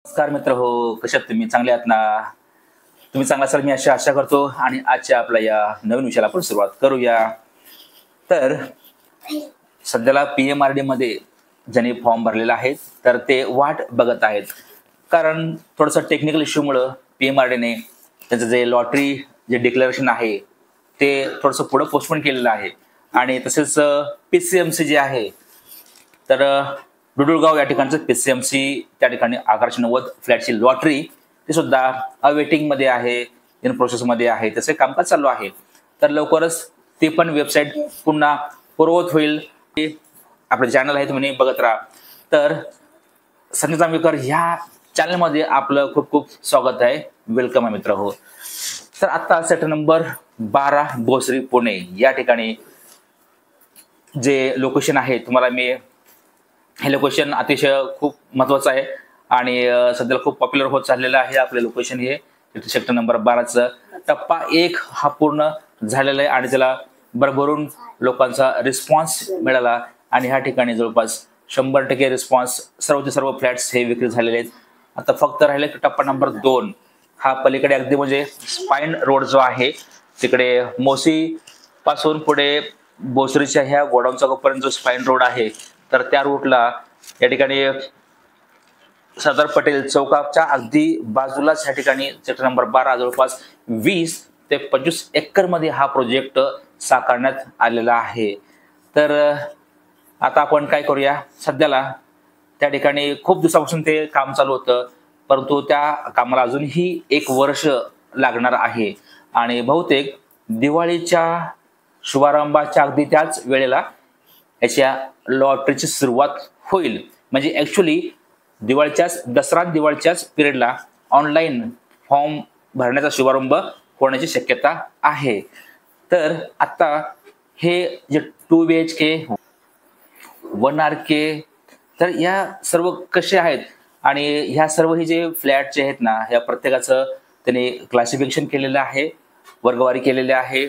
नमस्कार मित्र हो, कशा आहात तुम्ही? चांगले आहात ना? तुम्ही चांगला असाल मी अशी आशा करतो आणि आजच्या आपल्या या नवीन विषयाला आपण सुरुवात करूया. तर सध्याला PMRD मध्ये ज्यांनी फॉर्म भरलेला आहे तर ते वाट बघत आहेत, कारण थोडंसं टेक्निकल इश्यूमुळं PMRDने त्याचं जे लॉटरी जे डिक्लेरेशन आहे ते थोडंसं पुढं पोस्टपोन केलेलं आहे. आणि तसेच PCMC जे आहे तर डुडुळगाव या ठिकाणचं PCMC त्या ठिकाणी 1190 फ्लॅटची लॉटरी ती सुद्धा अवेटिंग मध्ये आहे, इन प्रोसेस मध्ये आहे, त्याचे कामकाज चालू आहे. तर लवकरच ती पण वेबसाईट पुन्हा पूर्ववत होईल. आपलं चॅनल आहे तुम्ही बघत राहा. तर संजय जांभेकर ह्या चॅनलमध्ये आपलं खूप खूप स्वागत आहे, वेलकम आहे मित्र हो. तर आता सेक्टर नंबर 12 भोसरी पुणे या ठिकाणी जे लोकेशन आहे, तुम्हाला मी हे लोकेशन अतिशय खूप महत्त्वाचं आहे आणि सध्याला खूप पॉप्युलर होत चाललेलं आहे आपलं लोकेशन. हे सेक्टर नंबर 12चं टप्पा 1 हा पूर्ण झालेला आहे आणि त्याला भरभरून लोकांचा रिस्पॉन्स मिळाला आणि ह्या ठिकाणी जवळपास 100% रिस्पॉन्स, सर्वचे सर्व फ्लॅट्स हे विक्री झालेले आहेत. आता फक्त राहिले टप्पा नंबर 2 हा पलीकडे अगदी म्हणजे स्पाईन रोड जो आहे तिकडे मोसी पासून पुढे भोसरीच्या ह्या गोडाऊन चौकापर्यंत जो स्पाईन रोड आहे तर त्या रूटला या ठिकाणी सरदार पटेल चौकाच्या अगदी बाजूलाच ह्या ठिकाणी सेक्टर नंबर 12 जवळपास 20 ते 25 एकर मध्ये हा प्रोजेक्ट साकारण्यात आलेला आहे. तर आता आपण काय करूया, सध्याला त्या ठिकाणी खूप दिवसापासून ते काम चालू होतं, परंतु त्या कामाला अजूनही 1 वर्ष लागणार आहे आणि बहुतेक दिवाळीच्या शुभारंभाच्या अगदी त्याच वेळेला याच्या लॉटरीची सुरुवात होईल. म्हणजे ॲक्च्युली दिवाळीच्याच पिरियडला ऑनलाईन फॉर्म भरण्याचा शुभारंभ होण्याची शक्यता आहे. तर आता हे जे 2 BHK 1 RK तर या सर्व कसे आहेत आणि ह्या सर्व हे जे फ्लॅट जे आहेत ना, या प्रत्येकाचं त्याने क्लासिफिकेशन केलेलं आहे, वर्गवारी केलेली आहे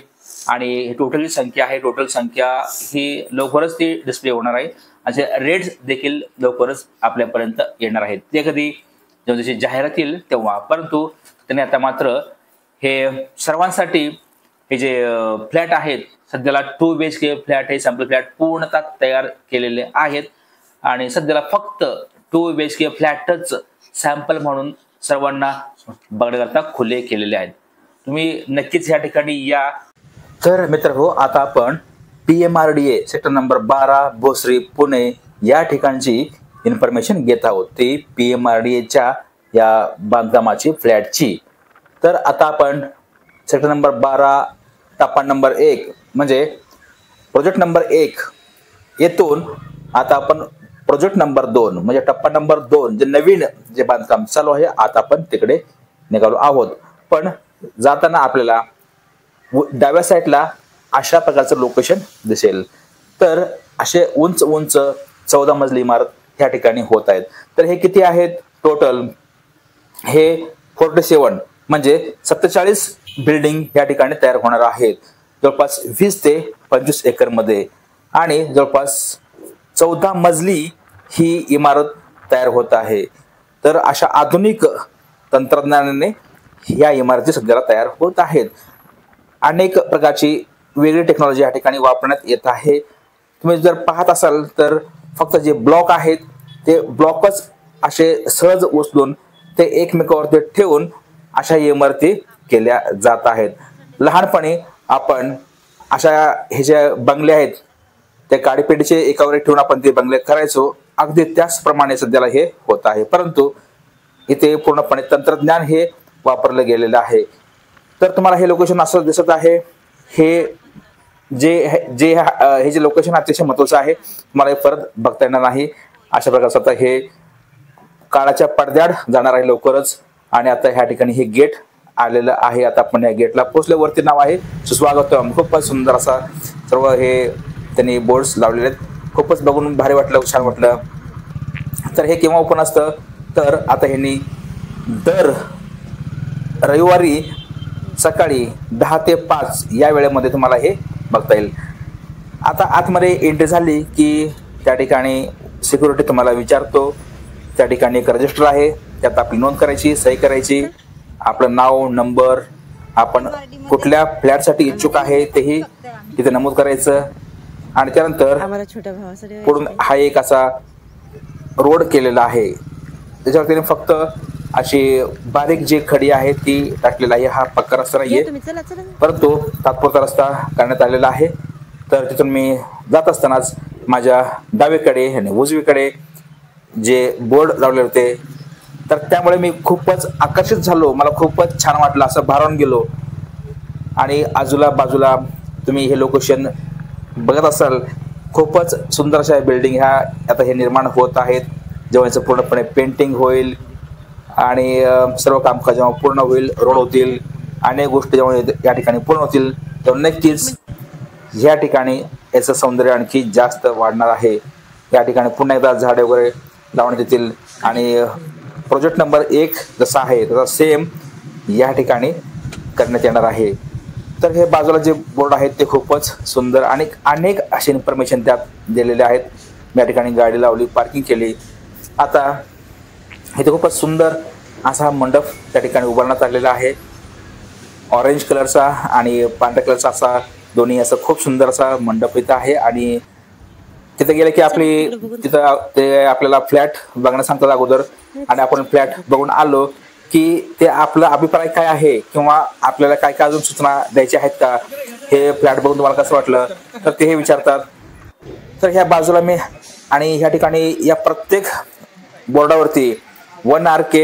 आणि टोटल संख्या आहे. टोटल संख्या ही लवकरच ती डिस्प्ले होणार आहे. असे रेट्स देखील लवकरच आपल्यापर्यंत येणार आहेत. ते कधी जेव्हा त्याची जाहिरात येईल तेव्हा, परंतु त्याने आता मात्र हे सर्वांसाठी हे जे फ्लॅट आहेत सध्याला 2 BHK फ्लॅट हे सॅम्पल फ्लॅट पूर्णतः तयार केलेले आहेत आणि सध्याला फक्त 2 BHK फ्लॅटच सॅम्पल म्हणून सर्वांना बघण्याकरता खुले केलेले आहेत. तुम्ही नक्कीच या ठिकाणी या. तर मित्र हो, आता आपण PMRDA sector number 12 Bhosari Pune या ठिकाणची इन्फॉर्मेशन घेत आहोत, ती PMRDAच्या या बांधकामाची फ्लॅटची. तर आता आपण सेक्टर नंबर 12 टप्पा नंबर 1 म्हणजे प्रोजेक्ट नंबर 1 येथून आता आपण प्रोजेक्ट नंबर 2 म्हणजे टप्पा नंबर 2 जे नवीन जे बांधकाम चालू आहे आता आपण तिकडे निघालो आहोत. पण जाताना आपल्याला डाव्या साईडला अशा प्रकारचं लोकेशन दिसेल. तर असे उंच 14 मजली इमारत ह्या ठिकाणी होत आहेत. तर हे किती आहेत टोटल? हे 47 म्हणजे 47 बिल्डिंग या ठिकाणी तयार होणार आहेत, जवळपास 20 ते 25 एकर मध्ये आणि जवळपास 14 मजली ही इमारत तयार होत आहे. तर अशा आधुनिक तंत्रज्ञानाने या इमारती सध्याला तयार होत आहेत. अनेक प्रकारची वेगळी टेक्नॉलॉजी या ठिकाणी वापरण्यात येत आहे. तुम्ही जर पाहत असाल तर फक्त जे ब्लॉक आहेत ते ब्लॉकच असे सहज उचलून ते एकमेकावरती ठेवून अशा इमारती केल्या जात आहेत. लहानपणी आपण अशा हे जे बंगले आहेत ते काडीपेटीचे एकावर ठेवून आपण ते बंगले करायचो, अगदी त्याचप्रमाणे सध्याला हे होत आहे, परंतु इथे पूर्णपणे तंत्रज्ञान हे वापरलं गेलेलं आहे. तर तुम्हाला हे लोकेशन असं दिसत आहे. हे जे लोकेशन अतिशय महत्त्वाचं आहे, तुम्हाला हे परत बघता येणार नाही. अशा प्रकारचं आता हे काळाच्या पडद्याआड जाणार आहे लवकरच. आणि आता ह्या ठिकाणी हे गेट आलेलं आहे. आता आपण या गेटला पोहोचल्यावरती नाव आहे सुस्वागतम. खूपच सुंदर असा सर्व हे त्यांनी बोर्ड्स लावलेले आहेत. खूपच बघून भारी वाटलं, छान वाटलं. तर हे केव्हा ओपन असतं तर आता ह्यांनी दर रविवारी सकाळी 10 ते 5 या वेळेमध्ये तुम्हाला हे बघता येईल. आता आतमध्ये एंट्री झाली की त्या ठिकाणी सिक्युरिटी तुम्हाला विचारतो, त्या ठिकाणी एक रजिस्टर आहे, त्यात आपली नोंद करायची, सही करायची, आपलं नाव, नंबर, आपण कुठल्या फ्लॅटसाठी इच्छुक आहे तेही तिथे नमूद करायचं. आणि त्यानंतर पुढून हा एक असा रोड केलेला आहे, त्याच्यावर त्याने फक्त अशी बारीक जी खडी आहे ती टाकलेला आहे. हा पक्का रस्ता नाहीये, परंतु तात्पुरता रस्ता करण्यात आलेला आहे. तर तिथून मी जात असतानाच माझ्या डावीकडे आणि उजवीकडे जे बोर्ड लावले होते, तर त्यामुळे मी खूपच आकर्षित झालो. मला खूपच छान वाटलं, असं भारावून गेलो. आणि आजूला बाजूला तुम्ही हे लोकेशन बघत असाल, खूपच सुंदर अशा बिल्डिंग ह्या आता हे निर्माण होत आहेत. जेव्हा याचं पूर्णपणे पेंटिंग होईल आणि सर्व कामकाज जेव्हा पूर्ण होईल, रोड होतील, अनेक गोष्टी जेव्हा या ठिकाणी पूर्ण होतील, तेव्हा नक्कीच या ठिकाणी याचं सौंदर्य आणखी जास्त वाढणार आहे. या ठिकाणी पुन्हा एकदा झाडे वगैरे लावण्यात येतील आणि प्रोजेक्ट नंबर 1 जसा आहे तसा सेम या ठिकाणी करण्यात येणार आहे. तर हे बाजूला जे बोर्ड आहेत ते खूपच सुंदर आणि अनेक असे इन्फॉर्मेशन त्यात दिलेले आहेत. मी या ठिकाणी गाडी लावली, पार्किंग केली. आता इथे खूपच सुंदर असा मंडप त्या ठिकाणी उभारण्यात आलेला आहे. ऑरेंज कलरचा आणि पांढऱ्या कलरचा असा दोन्ही असं खूप सुंदर असा मंडप इथं आहे. आणि तिथे गेले की आपली तिथं ते आपल्याला फ्लॅट बघणं सांगतात अगोदर, आणि आपण फ्लॅट बघून आलो की ते आपला अभिप्राय काय आहे किंवा आपल्याला काय काय अजून सूचना द्यायच्या आहेत का, हे फ्लॅट बघून तुम्हाला कसं वाटलं, तर ते हे विचारतात. तर ह्या बाजूला मी आणि ह्या ठिकाणी या प्रत्येक बोर्डावरती 1 RK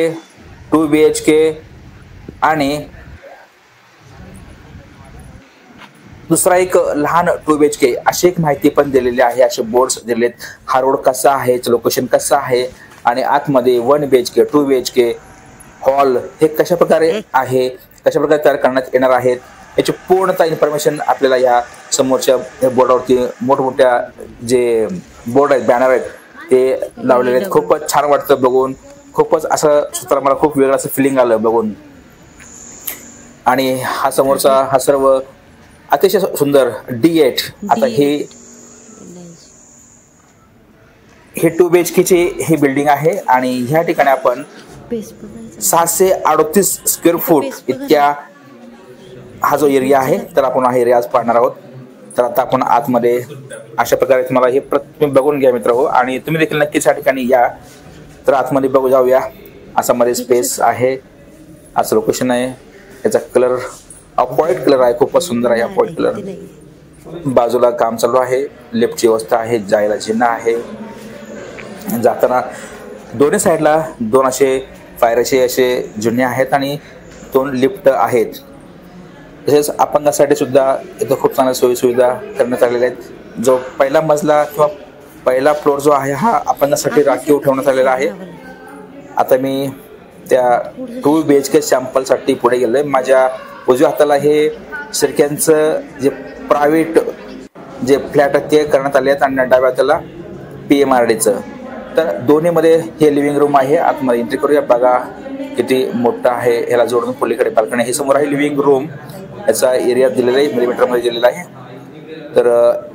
2 BHK आणि दुसरा एक लहान 2 BHK अशी एक माहिती पण दिलेली आहे. असे बोर्ड्स दिलेत. हा रोड कसा आहे, लोकेशन कसं आहे आणि आतमध्ये 1 BHK 2 BHK हॉल हे कशा प्रकारे आहे, कशा प्रकारे तयार करण्यात येणार आहेत, याची पूर्णतः इन्फॉर्मेशन आपल्याला या समोरच्या बोर्डावरती मोठमोठ्या जे बोर्ड आहेत, बॅनर आहेत ते लावलेले आहेत. खूपच छान वाटतं बघून. खूपच असं स्वतःला मला खूप वेगळं असं फिलिंग आलं बघून. आणि हा समोरचा हा सर्व अतिशय सुंदर D8. आता हे 2 BHK ची ही बिल्डिंग आहे आणि ह्या ठिकाणी आपण 638 स्क्वेअर फूट इतक्या हा जो एरिया आहे, तर आपण हा एरिया आज पाहणार आहोत. तर आता आपण आतमध्ये अशा प्रकारे तुम्हाला हे तुम्ही बघून घ्या मित्रांनो, आणि तुम्ही देखील नक्कीच या ठिकाणी या. तर आतमध्ये बघू जाऊया. असा मध्ये स्पेस आहे, असं लोकेशन आहे. याचा कलर व्हाईट कलर आहे, खूपच सुंदर आहे व्हाईट कलर. बाजूला काम चालू आहे, लिफ्टची व्यवस्था आहे, जायला चिन्ह आहे. जाताना दोन्ही साईडला 2 असे पायऱ्याचे असे जिने आहेत आणि 2 लिफ्ट आहेत. तसेच अपंगासाठी सुद्धा इथं खूप चांगल्या सोयी सुविधा करण्यात आलेल्या आहेत. जो पहिला मजला किंवा पहिला फ्लोअर जो आहे हा अपंगासाठी राखीव ठेवण्यात आलेला आहे. आता मी त्या 2 BHK सॅम्पलसाठी पुढे गेलोय. माझ्या उजव्या हाताला हे शिर्क्यांचं जे प्रायव्हेट जे फ्लॅट आहेत ते करण्यात आले आहेत आणि डाव्या हाताला PMRDचं. तर दोन्हीमध्ये हे लिव्हिंग रूम आहे. आतमध्ये एंट्री करूया. बघा किती मोठं आहे. ह्याला जोडून पलीकडे बाल्कनी. हे समोर आहे लिव्हिंग रूम. याचा एरिया दिलेला आहे, मिलीमीटरमध्ये दिलेला आहे. तर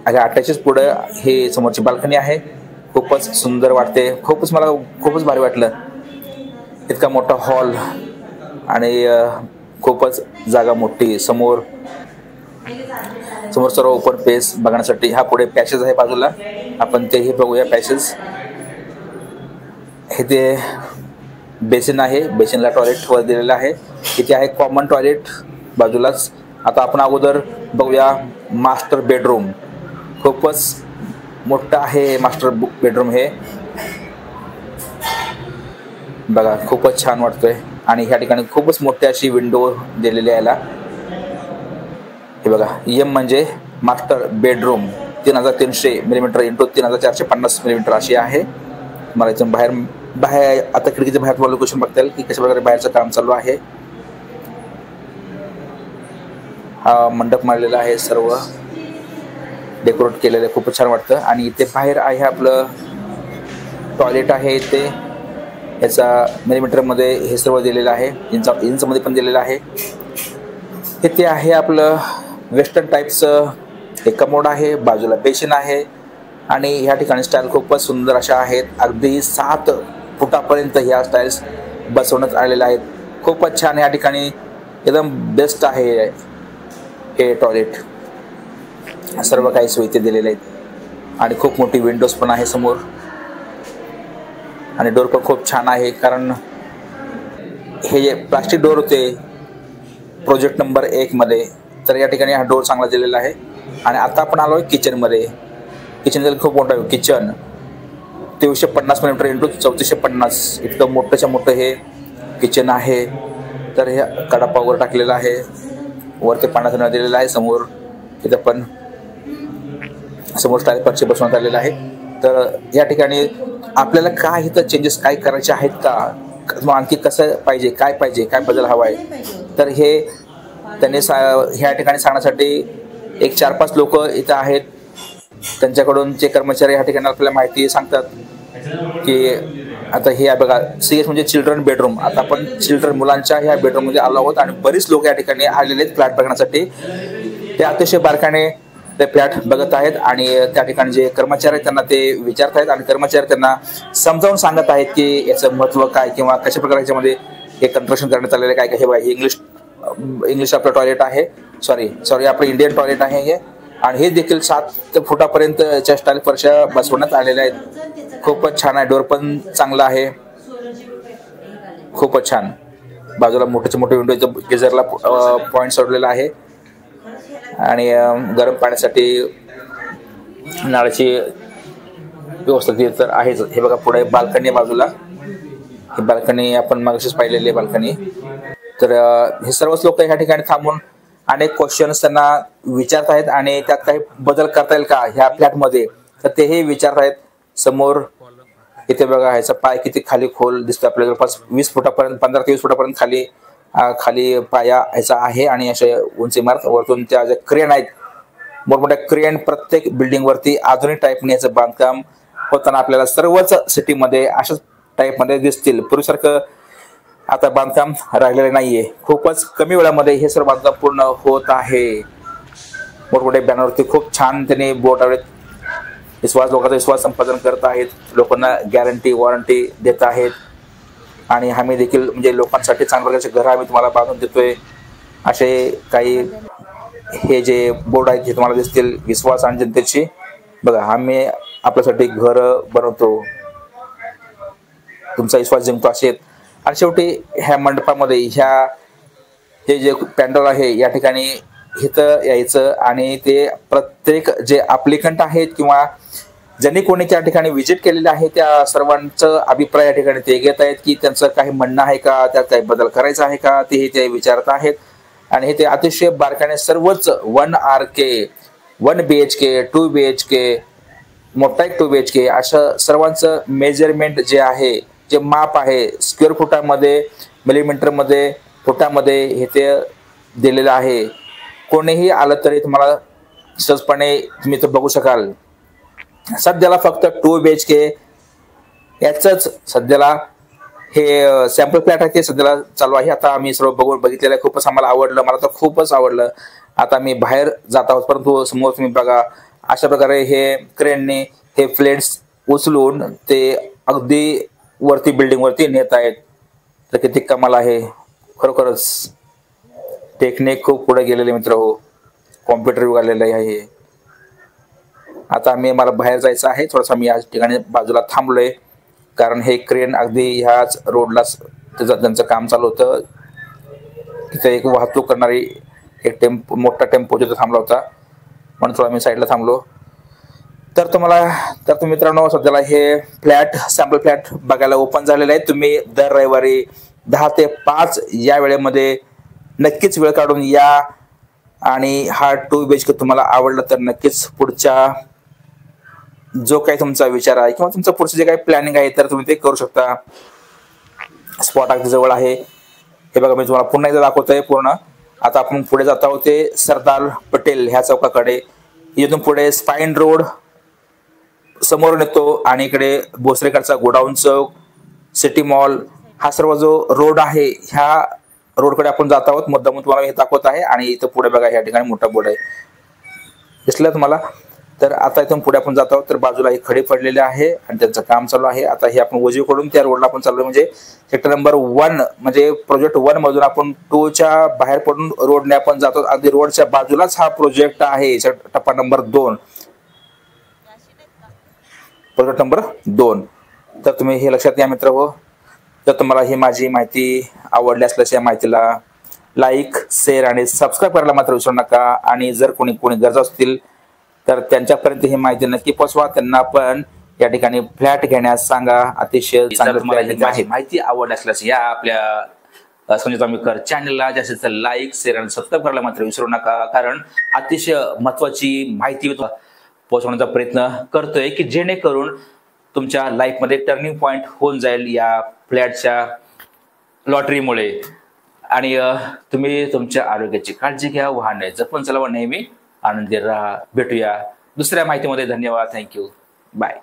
अटॅचच पुढे हे समोरची बाल्कनी आहे. खूपच सुंदर वाटते. मला खूपच भारी वाटलं. इतका मोठा हॉल आणि खूपच जागा मोठी. समोर सर्व ओपन स्पेस बघण्यासाठी. हा पुढे पॅसेज आहे बाजूला, आपण तेही बघूया पॅसेज. हे ते बेसिन आहे, बेसिनला टॉयलेट वर दिलेलं आहे. इथे आहे कॉमन टॉयलेट बाजूलाच. आता आपण अगोदर बघूया मास्टर बेडरूम. खूपच मोठं आहे मास्टर बेडरूम. हे बघा खूपच छान वाटतोय आणि ह्या ठिकाणी खूपच मोठी अशी विंडो दिलेली आहे. हे बघा M म्हणजे मास्टर बेडरूम. 3300 मिलीमीटर × 3450 मिलीमीटर अशी आहे. मला इथून बाहेर आता खिडकीच्या बाहेर तुम्हाला लोकेशन बघता येईल की कशा प्रकारे बाहेरचं काम चालू आहे. हा मंडप मारलेला आहे, सर्व डेकोरेट केलेलं आहे. खूपच छान वाटतं. आणि इथे बाहेर आहे आपलं टॉयलेट आहे. इथे याचा मिलीमीटरमध्ये हे सर्व दिलेलं आहे, इंचमध्ये पण दिलेलं आहे. इथे आहे आपलं वेस्टर्न टाईपचं एक कमोड आहे, बाजूला बेसिन आहे आणि ह्या ठिकाणी स्टाईल खूपच सुंदर अशा आहेत. अगदी 7 फुटापर्यंत ह्या स्टाईल्स बसवण्यात आलेले आहेत. खूपच छान या ठिकाणी एकदम बेस्ट आहे हे टॉयलेट. सर्व काही सुविधा दिलेल्या आहेत आणि खूप मोठी विंडोज पण आहे समोर आणि डोर पण खूप छान आहे, कारण हे जे प्लास्टिक डोर होते प्रोजेक्ट नंबर 1 मध्ये, तर या ठिकाणी हा डोर चांगला दिलेला आहे. आणि आता आपण आलो आहे किचनमध्ये. किचन खूप मोठं आहे. किचन 2350 मिलीमीटर इंटू 3450 इतकं मोठंच्या मोठं हे किचन आहे. तर हे कडापा वर टाकलेला आहे, वरती पाण्याचा नळ दिलेला आहे. समोर इथं पण समोर स्टाईल फरशी बसवण्यात आलेला आहे. तर या ठिकाणी आपल्याला काय इथं चेंजेस काय करायचे आहेत का, आणखी कसं पाहिजे, काय बदल हवा आहे, तर हे त्यांनी ह्या ठिकाणी सांगण्यासाठी एक 4-5 लोक इथं आहेत. त्यांच्याकडून जे कर्मचारी ह्या ठिकाणी आपल्याला माहिती सांगतात की आता हे बघा CS म्हणजे चिल्ड्रन बेडरूम. आता आपण चिल्ड्रन मुलांच्या ह्या बेडरूममध्ये आलो आहोत आणि बरीच लोक या ठिकाणी आलेले आहेत फ्लॅट बघण्यासाठी. ते अतिशय बारकाईने ते फ्लॅट बघत आहेत आणि त्या ठिकाणी जे कर्मचारी आहेत त्यांना ते विचारत आहेत आणि कर्मचारी त्यांना समजावून सांगत आहेत की याचं महत्त्व काय किंवा कशा प्रकारे याच्यामध्ये हे कन्स्ट्रक्शन करण्यात आलेलं काय. हे बघा इंग्लिश आपलं टॉयलेट आहे, सॉरी आपलं इंडियन टॉयलेट आहे हे. आणि हे देखील 7 फुटापर्यंतच्या स्टाईल फरशा बसवण्यात आलेल्या आहेत. खूपच छान आहे. डोर पण चांगला आहे, खूपच छान. बाजूला मोठे विंडो गिझरला पॉइंट सोडलेला आहे आणि गरम पाण्यासाठी नळाची व्यवस्था तर आहेच. हे बघा पुढे बाल्कनी बाजूला, ही बाल्कनी आपण मागशीच पाहिलेली आहे बाल्कनी. तर हे सर्वच लोक ह्या ठिकाणी थांबून अनेक क्वेश्चन्स त्यांना विचारत आहेत आणि त्यात काही बदल करता येईल का ह्या फ्लॅटमध्ये, तर तेही विचारत आहेत. समोर इथे बघा ह्याचा पाय किती खाली खोल दिसतो आपल्याला, जवळपास 20 फुटापर्यंत 15 ते 20 फुटापर्यंत खाली पाया ह्याचा आहे. आणि असे उंच इमारत वरतून त्या ज्या क्रेन आहेत, मोठमोठ्या क्रेन प्रत्येक बिल्डिंग वरती आधुनिक टाईपने याचं बांधकाम होताना आपल्याला सर्वच सिटीमध्ये अशाच टाईपमध्ये दिसतील. पूर्वीसारखं आता बांधकाम राहिलेलं नाहीये. खूपच कमी वेळामध्ये हे सर्व बांधकाम पूर्ण होत आहे. मोठमोठ्या बॅनरवरती खूप छान त्यांनी बोर्ड लावलेत. लोकांचा विश्वास संपादन करत आहेत, लोकांना गॅरंटी वॉरंटी देत आहेत आणि आम्ही देखील म्हणजे लोकांसाठी चांगल्या प्रकारचे घर आम्ही तुम्हाला बांधून देतोय. असे काही हे जे बोर्ड आहेत हे तुम्हाला दिसतील. विश्वास आणि जनतेची बघा, आम्ही आपल्यासाठी घर बनवतो, तुमचा विश्वास जिंकतो असे. आणि शेवटी ह्या मंडपामध्ये हे जे पॅन्डल आहे या ठिकाणी इथं यायचं आणि ते प्रत्येक जे अप्लिकंट आहेत किंवा ज्यांनी कोणी त्या ठिकाणी व्हिजिट केलेलं आहे त्या सर्वांचं अभिप्राय या ठिकाणी ते घेत आहेत की त्यांचं काही म्हणणं आहे का, त्यात काही बदल करायचा आहे का, ते विचारत आहेत. आणि हे ते अतिशय बारकाईने सर्वच 1 RK 1 BHK 2 BHK मोठा एक 2 BHK असं सर्वांचं मेजरमेंट जे आहे, जे माप आहे स्क्वेअर फुटामध्ये, मिलीमीटरमध्ये, फुटामध्ये हे ते दिलेलं आहे. कोणीही आलं तरी तुम्हाला सहजपणे तुम्ही इथं बघू शकाल. सध्याला फक्त 2 BHK याचंच सध्याला हे सॅम्पल फ्लॅट आहे ते सध्याला चालू आहे. आता आम्ही सर्व बघितलेलं आहे, खूपच आम्हाला आवडलं, मला तर खूपच आवडलं. आता मी बाहेर जात आहोत, परंतु समोर तुम्ही बघा अशा प्रकारे हे क्रेनने हे फ्लेट्स उचलून ते अगदी वरती बिल्डिंग वरती नेत आहेत. तर किती कमाल आहे, खरोखरच टेक्निक खूप पुढे गेलेले मित्र हो, कॉम्प्युटर युग आलेलं आहे. आता मला बाहेर जायचं आहे थोडंसं, मी या ठिकाणी बाजूला थांबलोय कारण हे क्रेन अगदी ह्याच रोडलाच त्यांचं काम चालू होतं. तिथे एक वाहतूक करणारी एक मोठा टेम्पो तिथे थांबला होता, म्हणून थोडा मी साईडला थांबलो. तर मित्रांनो सध्याला हे सॅम्पल फ्लॅट बघायला ओपन झालेलं आहे. तुम्ही दर रविवारी 10 ते 5 या वेळेमध्ये नक्कीच वेळ काढून या आणि हा 2 BHK तुम्हाला आवडला तर नक्कीच पुढच्या जो काही तुमचा विचार आहे किंवा तुमचं पुढचं जे काही प्लॅनिंग आहे तर तुम्ही ते करू शकता. स्पॉट अगदी जवळ आहे. हे बघा मी तुम्हाला पुन्हा एकदा दाखवतोय पूर्ण. आता आपण पुढे जात आहोत ते सरदार पटेल ह्या चौकाकडे. इथून पुढे स्पाईन रोड समोरून येतो आणि इकडे भोसरेकडचा गोडाऊन चौक, सिटी मॉल हा सर्व जो रोड आहे ह्या रोडकडे आपण जात आहोत. मुद्दामून तुम्हाला हे दाखवत आहे. आणि इथं पुढे बघा या ठिकाणी मोठा बोर्ड आहे, दिसला तुम्हाला. तर आता इथून पुढे आपण जातो तर बाजूला हे खडे पडलेले आहे आणि त्यांचं काम चालू आहे। आता हे आपण उजवीकडून त्या रोडला आपण चाललो, म्हणजे सेक्टर नंबर 1 म्हणजे प्रोजेक्ट 1 मधून आपण 2 च्या बाहेर पडून रोडने आपण जातो। अगदी रोडच्या बाजूलाच हा प्रोजेक्ट आहे, टप्पा नंबर 2, प्रोजेक्ट नंबर 2। तर तुम्ही हे लक्षात घ्या मित्रहो। जर तुम्हाला ही माझी माहिती आवडली असल्यास या माहितीला लाईक, शेअर आणि सबस्क्राईब करायला मात्र विसरू नका। आणि जर कोणी गरज असतील तर त्यांच्यापर्यंत ही माहिती नक्की पोहोचवा, त्यांना पण या ठिकाणी फ्लॅट घेण्यास सांगा। अतिशय चांगली माहिती आवडली असल्यास या आपल्या संजय तांबेकर चॅनलला जास्तीत लाईक, शेअर आणि सबस्क्राईब करायला मात्र विसरू नका, कारण अतिशय महत्त्वाची माहिती पोहोचवण्याचा प्रयत्न करतोय की जेणेकरून तुमच्या लाईफमध्ये टर्निंग पॉइंट होऊन जाईल या फ्लॅटच्या लॉटरीमुळे। आणि तुम्ही तुमच्या आरोग्याची काळजी घ्या, वाहने जपून चालवा, नेहमी आनंदी राहा। भेटूया दुसऱ्या माहितीमध्ये। धन्यवाद, थँक्यू, बाय।